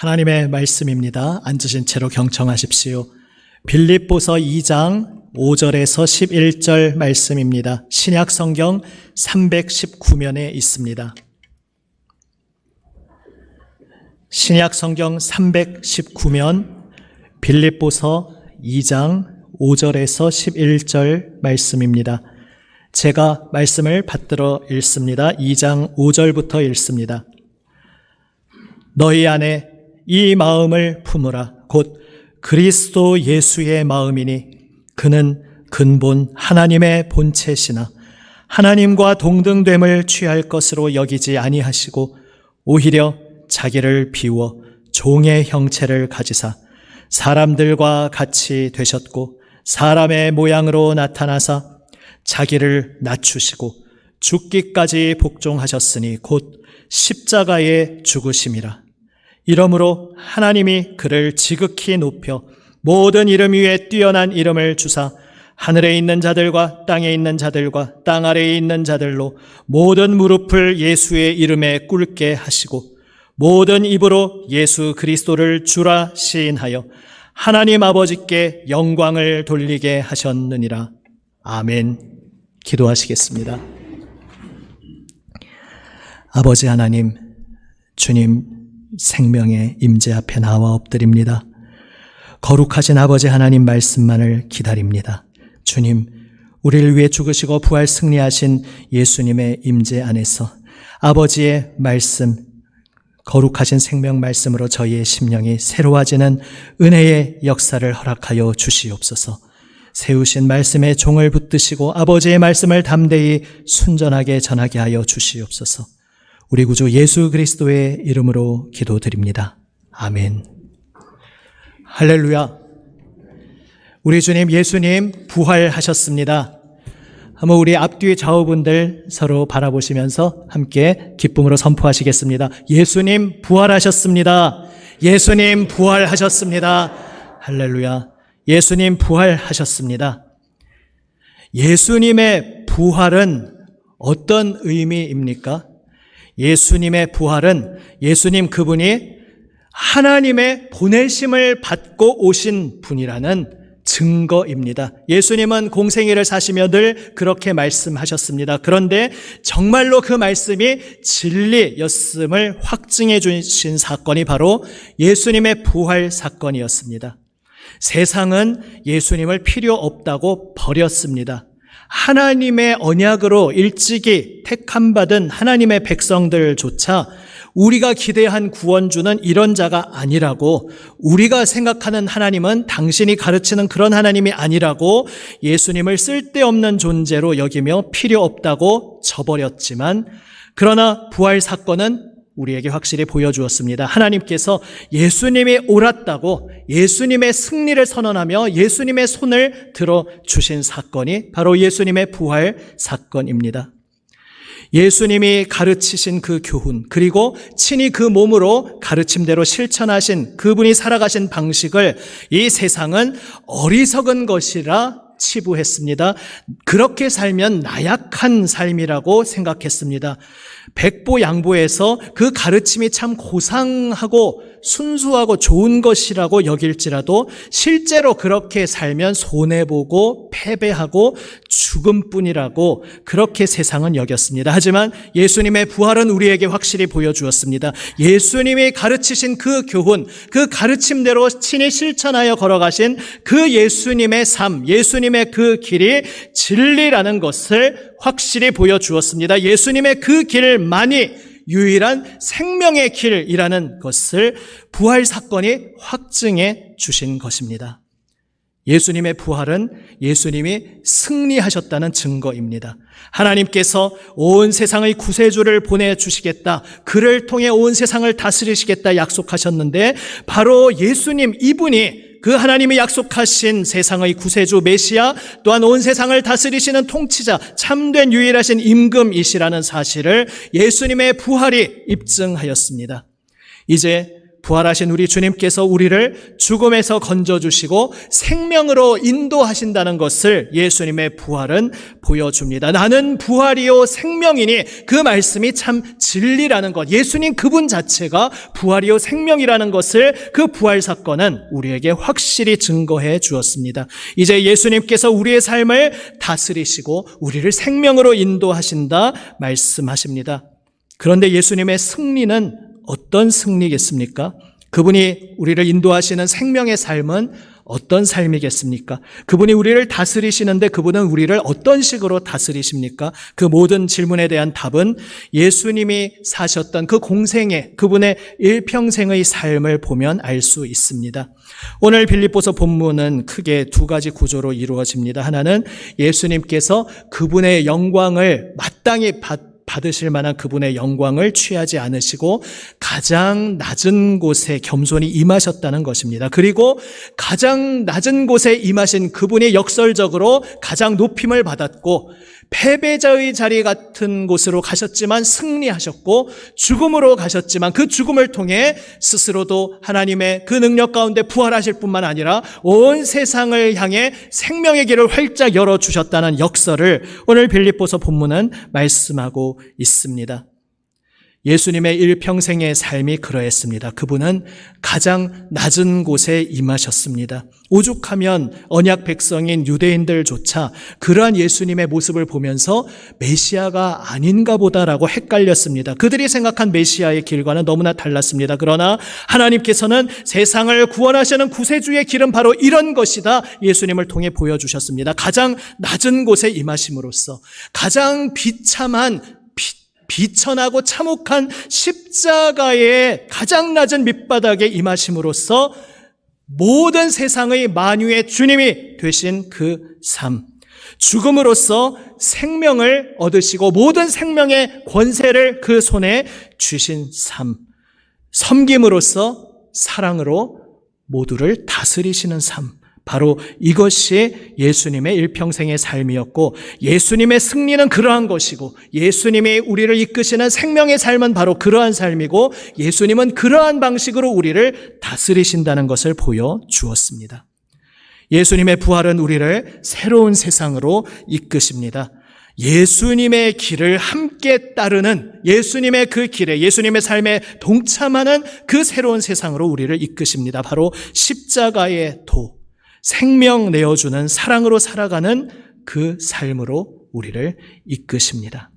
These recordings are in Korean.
하나님의 말씀입니다. 앉으신 채로 경청하십시오. 빌립보서 2장 5절에서 11절 말씀입니다. 신약 성경 319면에 있습니다. 신약 성경 319면 빌립보서 2장 5절에서 11절 말씀입니다. 제가 말씀을 받들어 읽습니다. 2장 5절부터 읽습니다. 너희 안에 이 마음을 품으라. 곧 그리스도 예수의 마음이니 그는 근본 하나님의 본체시나 하나님과 동등됨을 취할 것으로 여기지 아니하시고 오히려 자기를 비워 종의 형체를 가지사 사람들과 같이 되셨고 사람의 모양으로 나타나사 자기를 낮추시고 죽기까지 복종하셨으니 곧 십자가에 죽으심이라. 이러므로 하나님이 그를 지극히 높여 모든 이름 위에 뛰어난 이름을 주사 하늘에 있는 자들과 땅에 있는 자들과 땅 아래에 있는 자들로 모든 무릎을 예수의 이름에 꿇게 하시고 모든 입으로 예수 그리스도를 주라 시인하여 하나님 아버지께 영광을 돌리게 하셨느니라. 아멘. 기도하시겠습니다. 아버지 하나님, 주님 생명의 임재 앞에 나와 엎드립니다. 거룩하신 아버지 하나님 말씀만을 기다립니다. 주님, 우리를 위해 죽으시고 부활 승리하신 예수님의 임재 안에서 아버지의 말씀, 거룩하신 생명 말씀으로 저희의 심령이 새로워지는 은혜의 역사를 허락하여 주시옵소서. 세우신 말씀에 종을 붙드시고 아버지의 말씀을 담대히 순전하게 전하게 하여 주시옵소서. 우리 구주 예수 그리스도의 이름으로 기도드립니다. 아멘. 할렐루야. 우리 주님 예수님 부활하셨습니다. 한번 우리 앞뒤 좌우분들 서로 바라보시면서 함께 기쁨으로 선포하시겠습니다. 예수님 부활하셨습니다. 예수님 부활하셨습니다. 할렐루야. 예수님 부활하셨습니다. 예수님의 부활은 어떤 의미입니까? 예수님의 부활은 예수님 그분이 하나님의 보내심을 받고 오신 분이라는 증거입니다. 예수님은 공생애를 사시며 늘 그렇게 말씀하셨습니다. 그런데 정말로 그 말씀이 진리였음을 확증해 주신 사건이 바로 예수님의 부활 사건이었습니다. 세상은 예수님을 필요 없다고 버렸습니다. 하나님의 언약으로 일찍이 택함받은 하나님의 백성들조차 우리가 기대한 구원주는 이런 자가 아니라고, 우리가 생각하는 하나님은 당신이 가르치는 그런 하나님이 아니라고 예수님을 쓸데없는 존재로 여기며 필요 없다고 저버렸지만, 그러나 부활 사건은 우리에게 확실히 보여주었습니다. 하나님께서 예수님이 옳았다고 예수님의 승리를 선언하며 예수님의 손을 들어주신 사건이 바로 예수님의 부활 사건입니다. 예수님이 가르치신 그 교훈, 그리고 친히 그 몸으로 가르침대로 실천하신 그분이 살아가신 방식을 이 세상은 어리석은 것이라 치부했습니다. 그렇게 살면 나약한 삶이라고 생각했습니다. 백보양보해서 그 가르침이 참 고상하고 순수하고 좋은 것이라고 여길지라도 실제로 그렇게 살면 손해보고 패배하고 죽음뿐이라고 그렇게 세상은 여겼습니다. 하지만 예수님의 부활은 우리에게 확실히 보여주었습니다. 예수님이 가르치신 그 교훈, 그 가르침대로 친히 실천하여 걸어가신 그 예수님의 삶, 예수님의 그 길이 진리라는 것을 확실히 보여주었습니다. 예수님의 그 길만이 유일한 생명의 길이라는 것을 부활 사건이 확증해 주신 것입니다. 예수님의 부활은 예수님이 승리하셨다는 증거입니다. 하나님께서 온 세상의 구세주를 보내주시겠다, 그를 통해 온 세상을 다스리시겠다 약속하셨는데 바로 예수님 이분이 그 하나님이 약속하신 세상의 구세주 메시아, 또한 온 세상을 다스리시는 통치자, 참된 유일하신 임금이시라는 사실을 예수님의 부활이 입증하였습니다. 이제 부활하신 우리 주님께서 우리를 죽음에서 건져주시고 생명으로 인도하신다는 것을 예수님의 부활은 보여줍니다. 나는 부활이요 생명이니 그 말씀이 참 진리라는 것, 예수님 그분 자체가 부활이요 생명이라는 것을 그 부활 사건은 우리에게 확실히 증거해 주었습니다. 이제 예수님께서 우리의 삶을 다스리시고 우리를 생명으로 인도하신다 말씀하십니다. 그런데 예수님의 승리는 어떤 승리겠습니까? 그분이 우리를 인도하시는 생명의 삶은 어떤 삶이겠습니까? 그분이 우리를 다스리시는데 그분은 우리를 어떤 식으로 다스리십니까? 그 모든 질문에 대한 답은 예수님이 사셨던 그 공생의, 그분의 일평생의 삶을 보면 알 수 있습니다. 오늘 빌립보서 본문은 크게 두 가지 구조로 이루어집니다. 하나는 예수님께서 그분의 영광을 마땅히 받으실 만한 그분의 영광을 취하지 않으시고 가장 낮은 곳에 겸손히 임하셨다는 것입니다. 그리고 가장 낮은 곳에 임하신 그분이 역설적으로 가장 높임을 받았고 패배자의 자리 같은 곳으로 가셨지만 승리하셨고 죽음으로 가셨지만 그 죽음을 통해 스스로도 하나님의 그 능력 가운데 부활하실 뿐만 아니라 온 세상을 향해 생명의 길을 활짝 열어주셨다는 역설을 오늘 빌립보서 본문은 말씀하고 있습니다. 예수님의 일평생의 삶이 그러했습니다. 그분은 가장 낮은 곳에 임하셨습니다. 오죽하면 언약 백성인 유대인들조차 그러한 예수님의 모습을 보면서 메시아가 아닌가 보다라고 헷갈렸습니다. 그들이 생각한 메시아의 길과는 너무나 달랐습니다. 그러나 하나님께서는 세상을 구원하시는 구세주의 길은 바로 이런 것이다 예수님을 통해 보여주셨습니다. 가장 낮은 곳에 임하심으로써 가장 비천하고 참혹한 십자가의 가장 낮은 밑바닥에 임하심으로써 모든 세상의 만유의 주님이 되신 그 삶, 죽음으로써 생명을 얻으시고 모든 생명의 권세를 그 손에 주신 삶, 섬김으로써 사랑으로 모두를 다스리시는 삶, 바로 이것이 예수님의 일평생의 삶이었고 예수님의 승리는 그러한 것이고 예수님이 우리를 이끄시는 생명의 삶은 바로 그러한 삶이고 예수님은 그러한 방식으로 우리를 다스리신다는 것을 보여주었습니다. 예수님의 부활은 우리를 새로운 세상으로 이끄십니다. 예수님의 길을 함께 따르는 예수님의 그 길에 예수님의 삶에 동참하는 그 새로운 세상으로 우리를 이끄십니다. 바로 십자가의 도, 생명 내어주는 사랑으로 살아가는 그 삶으로 우리를 이끄십니다.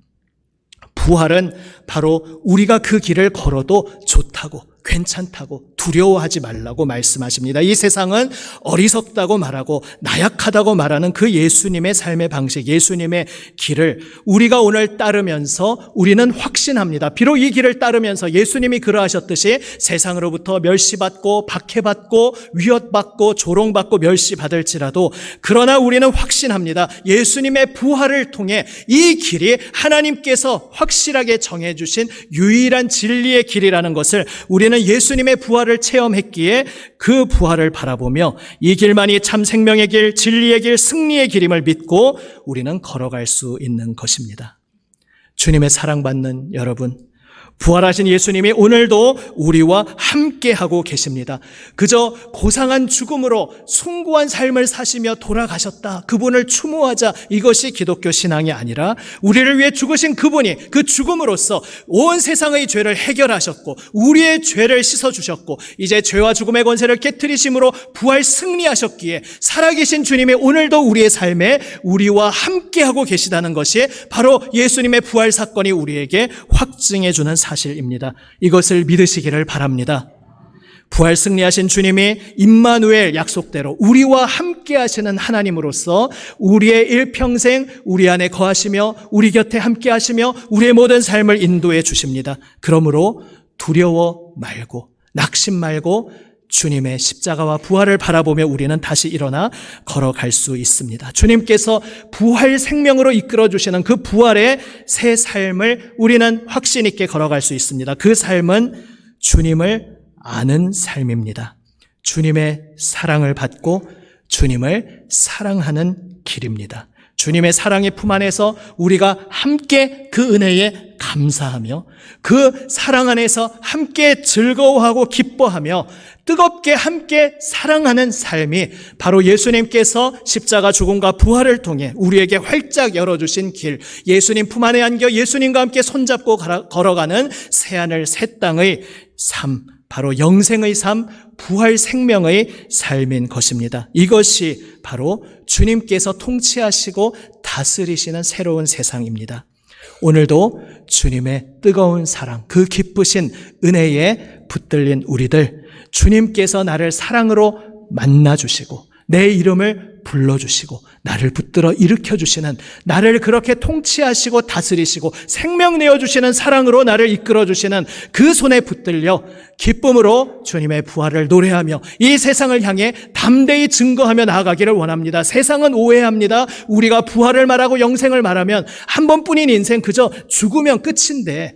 부활은 바로 우리가 그 길을 걸어도 좋다고, 괜찮다고, 두려워하지 말라고 말씀하십니다. 이 세상은 어리석다고 말하고 나약하다고 말하는 그 예수님의 삶의 방식, 예수님의 길을 우리가 오늘 따르면서 우리는 확신합니다. 비록 이 길을 따르면서 예수님이 그러하셨듯이 세상으로부터 멸시받고 박해받고 위협받고 조롱받고 멸시받을지라도 그러나 우리는 확신합니다. 예수님의 부활을 통해 이 길이 하나님께서 확실하게 정해주신 유일한 진리의 길이라는 것을 우리는 예수님의 부활을 체험했기에 그 부활을 바라보며 이 길만이 참 생명의 길, 진리의 길, 승리의 길임을 믿고 우리는 걸어갈 수 있는 것입니다. 주님의 사랑받는 여러분, 부활하신 예수님이 오늘도 우리와 함께하고 계십니다. 그저 고상한 죽음으로 숭고한 삶을 사시며 돌아가셨다, 그분을 추모하자, 이것이 기독교 신앙이 아니라 우리를 위해 죽으신 그분이 그 죽음으로써 온 세상의 죄를 해결하셨고 우리의 죄를 씻어주셨고 이제 죄와 죽음의 권세를 깨트리심으로 부활 승리하셨기에 살아계신 주님이 오늘도 우리의 삶에 우리와 함께하고 계시다는 것이 바로 예수님의 부활 사건이 우리에게 확증해주는 사실입니다. 이것을 믿으시기를 바랍니다. 부활 승리하신 주님이 임마누엘 약속대로 우리와 함께 하시는 하나님으로서 우리의 일평생 우리 안에 거하시며 우리 곁에 함께 하시며 우리의 모든 삶을 인도해 주십니다. 그러므로 두려워 말고 낙심 말고 주님의 십자가와 부활을 바라보며 우리는 다시 일어나 걸어갈 수 있습니다. 주님께서 부활 생명으로 이끌어 주시는 그 부활의 새 삶을 우리는 확신 있게 걸어갈 수 있습니다. 그 삶은 주님을 아는 삶입니다. 주님의 사랑을 받고 주님을 사랑하는 길입니다. 주님의 사랑의 품 안에서 우리가 함께 그 은혜에 감사하며 그 사랑 안에서 함께 즐거워하고 기뻐하며 뜨겁게 함께 사랑하는 삶이 바로 예수님께서 십자가 죽음과 부활을 통해 우리에게 활짝 열어주신 길, 예수님 품 안에 안겨 예수님과 함께 손잡고 걸어가는 새하늘 새 땅의 삶, 바로 영생의 삶, 부활 생명의 삶인 것입니다. 이것이 바로 주님께서 통치하시고 다스리시는 새로운 세상입니다. 오늘도 주님의 뜨거운 사랑, 그 기쁘신 은혜에 붙들린 우리들, 주님께서 나를 사랑으로 만나주시고 내 이름을 불러주시고 나를 붙들어 일으켜주시는, 나를 그렇게 통치하시고 다스리시고 생명 내어주시는 사랑으로 나를 이끌어주시는 그 손에 붙들려 기쁨으로 주님의 부활을 노래하며 이 세상을 향해 담대히 증거하며 나아가기를 원합니다. 세상은 오해합니다. 우리가 부활을 말하고 영생을 말하면 한 번뿐인 인생 그저 죽으면 끝인데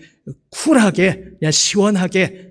쿨하게 그냥 시원하게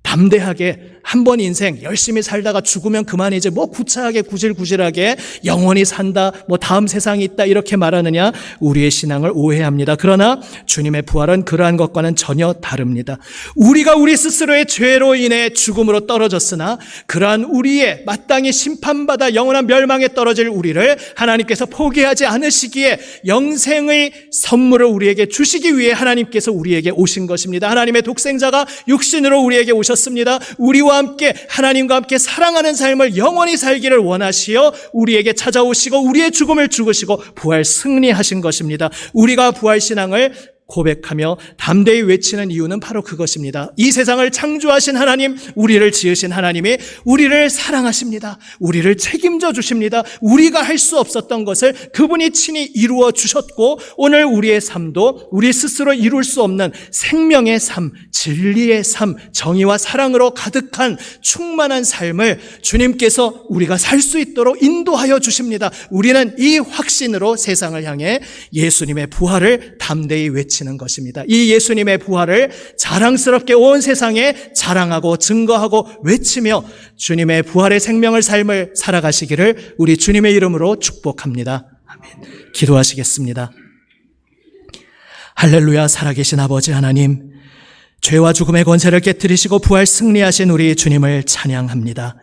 담대하게 한 번 인생 열심히 살다가 죽으면 그만이지 뭐 구차하게 구질구질하게 영원히 산다, 뭐 다음 세상이 있다 이렇게 말하느냐, 우리의 신앙을 오해합니다. 그러나 주님의 부활은 그러한 것과는 전혀 다릅니다. 우리가 우리 스스로의 죄로 인해 죽음으로 떨어졌으나 그러한 우리의 마땅히 심판받아 영원한 멸망에 떨어질 우리를 하나님께서 포기하지 않으시기에 영생의 선물을 우리에게 주시기 위해 하나님께서 우리에게 오신 것입니다. 하나님의 독생자가 육신으로 우리에게 오셨습니다. 우리와 함께 하나님과 함께 사랑하는 삶을 영원히 살기를 원하시어 우리에게 찾아오시고 우리의 죽음을 죽으시고 부활 승리하신 것입니다. 우리가 부활신앙을 고백하며 담대히 외치는 이유는 바로 그것입니다. 이 세상을 창조하신 하나님, 우리를 지으신 하나님이 우리를 사랑하십니다. 우리를 책임져 주십니다. 우리가 할 수 없었던 것을 그분이 친히 이루어 주셨고 오늘 우리의 삶도 우리 스스로 이룰 수 없는 생명의 삶, 진리의 삶, 정의와 사랑으로 가득한 충만한 삶을 주님께서 우리가 살 수 있도록 인도하여 주십니다. 우리는 이 확신으로 세상을 향해 예수님의 부활을 담대히 외치는 것입니다. 이 예수님의 부활을 자랑스럽게 온 세상에 자랑하고 증거하고 외치며 주님의 부활의 생명을 삶을 살아가시기를 우리 주님의 이름으로 축복합니다. 아멘. 기도하시겠습니다. 할렐루야. 살아계신 아버지 하나님, 죄와 죽음의 권세를 깨뜨리시고 부활 승리하신 우리 주님을 찬양합니다.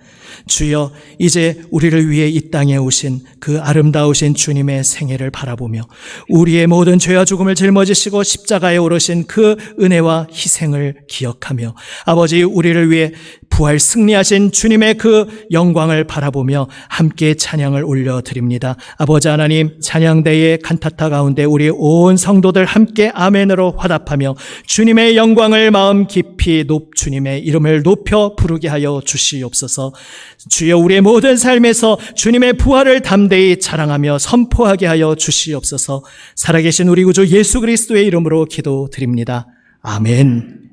주여, 이제 우리를 위해 이 땅에 오신 그 아름다우신 주님의 생애를 바라보며 우리의 모든 죄와 죽음을 짊어지시고 십자가에 오르신 그 은혜와 희생을 기억하며 아버지, 우리를 위해 부활 승리하신 주님의 그 영광을 바라보며 함께 찬양을 올려드립니다. 아버지 하나님, 찬양대의 칸타타 가운데 우리 온 성도들 함께 아멘으로 화답하며 주님의 영광을 마음 깊이 주님의 이름을 높여 부르게 하여 주시옵소서. 주여, 우리의 모든 삶에서 주님의 부활을 담대히 자랑하며 선포하게 하여 주시옵소서. 살아계신 우리 구주 예수 그리스도의 이름으로 기도드립니다. 아멘.